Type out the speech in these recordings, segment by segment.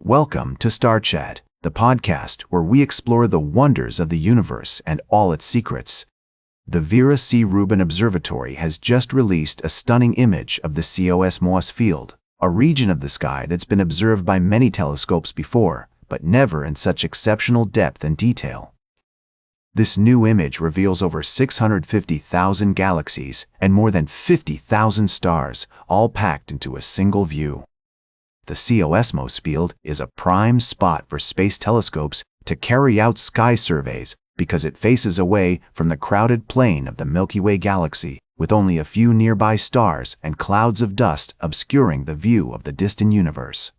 Welcome to Star Chat, the podcast where we explore the wonders of the universe and all its secrets. The Vera C. Rubin Observatory has just released a stunning image of the cosmos field, a region of the sky that's been observed by many telescopes before, but never in such exceptional depth and detail. This new image reveals over 650,000 galaxies and more than 50,000 stars, all packed into a single view. The cosmos field is a prime spot for space telescopes to carry out sky surveys because it faces away from the crowded plain of the Milky Way galaxy, with only a few nearby stars and clouds of dust obscuring the view of the distant universe.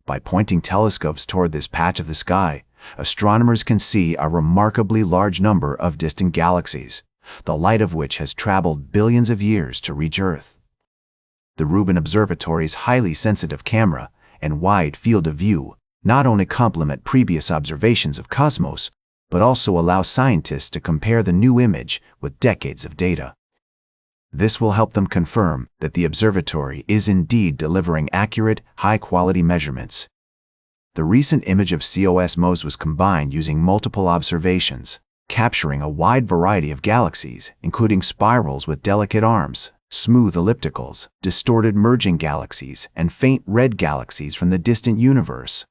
By pointing telescopes toward this patch of the sky, astronomers can see a remarkably large number of distant galaxies, the light of which has traveled billions of years to reach Earth. The Rubin Observatory's highly sensitive camera and wide field of view not only complement previous observations of cosmos, but also allow scientists to compare the new image with decades of data. This will help them confirm that the observatory is indeed delivering accurate, high-quality measurements. The recent image of cosmos was combined using multiple observations, capturing a wide variety of galaxies, including spirals with delicate arms, smooth ellipticals, distorted merging galaxies, and faint red galaxies from the distant universe.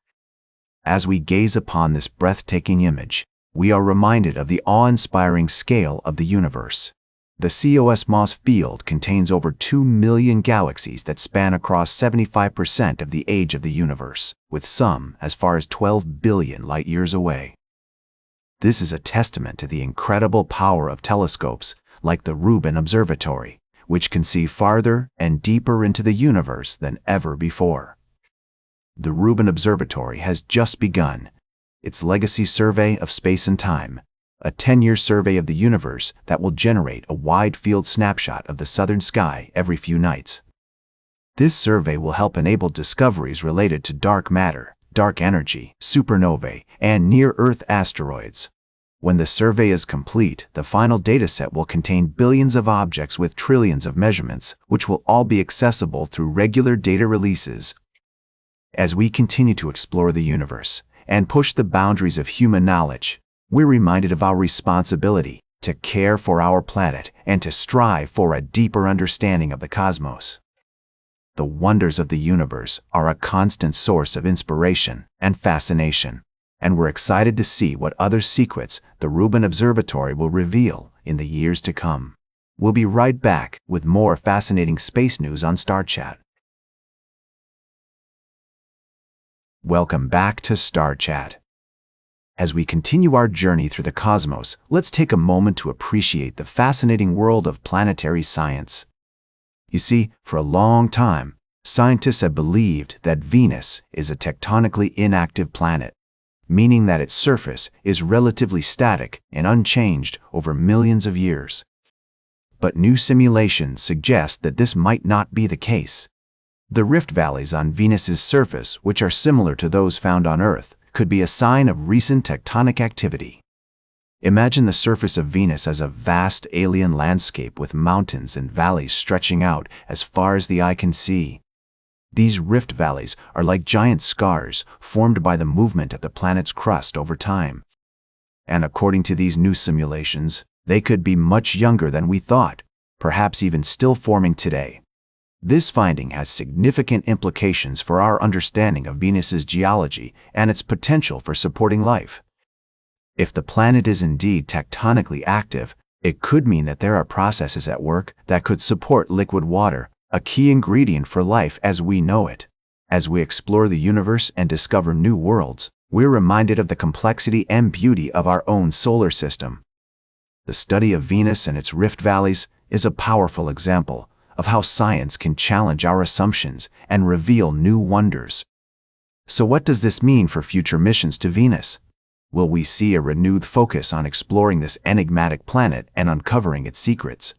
As we gaze upon this breathtaking image, we are reminded of the awe-inspiring scale of the universe. The cosmos field contains over 2 million galaxies that span across 75% of the age of the universe, with some as far as 12 billion light-years away. This is a testament to the incredible power of telescopes like the Rubin Observatory, which can see farther and deeper into the universe than ever before. The Rubin Observatory has just begun its legacy survey of space and time, a 10-year survey of the universe that will generate a wide-field snapshot of the southern sky every few nights. This survey will help enable discoveries related to dark matter, dark energy, supernovae, and near-Earth asteroids. When the survey is complete, the final dataset will contain billions of objects with trillions of measurements, which will all be accessible through regular data releases. As we continue to explore the universe and push the boundaries of human knowledge, we're reminded of our responsibility to care for our planet and to strive for a deeper understanding of the cosmos. The wonders of the universe are a constant source of inspiration and fascination, and we're excited to see what other secrets the Rubin Observatory will reveal in the years to come. We'll be right back with more fascinating space news on Star Chat. Welcome back to Star Chat. As we continue our journey through the cosmos, let's take a moment to appreciate the fascinating world of planetary science. You see, for a long time, scientists have believed that Venus is a tectonically inactive planet, meaning that its surface is relatively static and unchanged over millions of years. But new simulations suggest that this might not be the case. The rift valleys on Venus's surface, which are similar to those found on Earth, could be a sign of recent tectonic activity. Imagine the surface of Venus as a vast alien landscape with mountains and valleys stretching out as far as the eye can see. These rift valleys are like giant scars formed by the movement of the planet's crust over time. And according to these new simulations, they could be much younger than we thought, perhaps even still forming today. This finding has significant implications for our understanding of Venus's geology and its potential for supporting life. If the planet is indeed tectonically active, it could mean that there are processes at work that could support liquid water, a key ingredient for life as we know it. As we explore the universe and discover new worlds, we're reminded of the complexity and beauty of our own solar system. The study of Venus and its rift valleys is a powerful example of how science can challenge our assumptions and reveal new wonders. So what does this mean for future missions to Venus? Will we see a renewed focus on exploring this enigmatic planet and uncovering its secrets?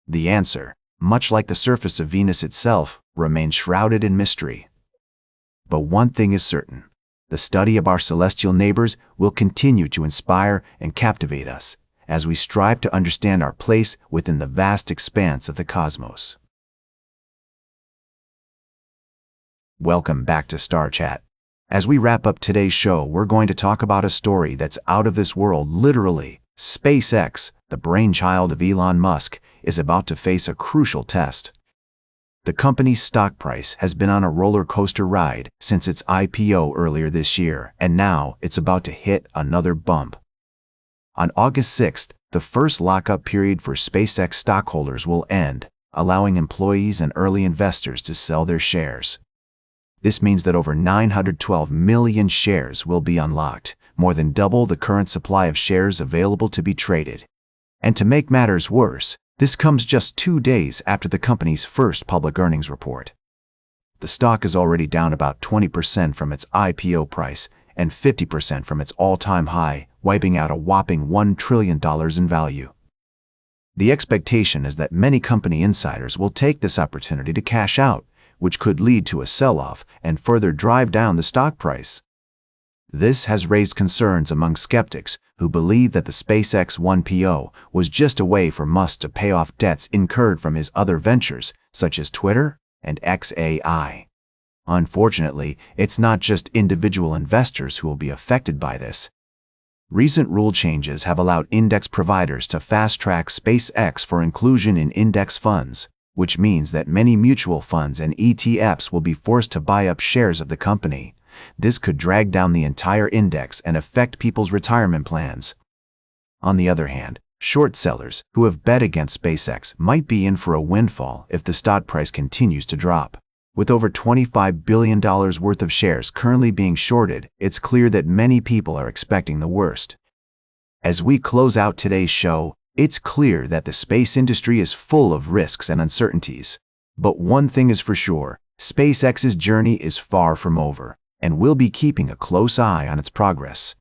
The answer, much like the surface of Venus itself, remains shrouded in mystery. But one thing is certain: the study of our celestial neighbors will continue to inspire and captivate us as we strive to understand our place within the vast expanse of the cosmos. Welcome back to Star Chat. As we wrap up today's show, we're going to talk about a story that's out of this world, literally. SpaceX, the brainchild of Elon Musk, is about to face a crucial test. The company's stock price has been on a roller coaster ride since its IPO earlier this year, and now it's about to hit another bump. On August 6th, the first lockup period for SpaceX stockholders will end, allowing employees and early investors to sell their shares. This means that over 912 million shares will be unlocked, more than double the current supply of shares available to be traded. And to make matters worse, this comes just 2 days after the company's first public earnings report. The stock is already down about 20% from its IPO price and 50% from its all-time high, wiping out a whopping $1 trillion in value. The expectation is that many company insiders will take this opportunity to cash out, which could lead to a sell-off and further drive down the stock price. This has raised concerns among skeptics who believe that the SpaceX 1PO was just a way for Musk to pay off debts incurred from his other ventures, such as Twitter and XAI. Unfortunately, it's not just individual investors who will be affected by this. Recent rule changes have allowed index providers to fast-track SpaceX for inclusion in index funds, which means that many mutual funds and ETFs will be forced to buy up shares of the company. This could drag down the entire index and affect people's retirement plans. On the other hand, short sellers who have bet against SpaceX might be in for a windfall if the stock price continues to drop. With over $25 billion worth of shares currently being shorted, it's clear that many people are expecting the worst. As we close out today's show, it's clear that the space industry is full of risks and uncertainties. But one thing is for sure, SpaceX's journey is far from over, and we'll be keeping a close eye on its progress.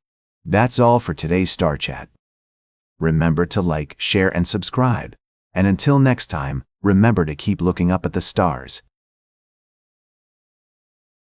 That's all for today's Star Chat. Remember to like, share, and subscribe. And until next time, remember to keep looking up at the stars.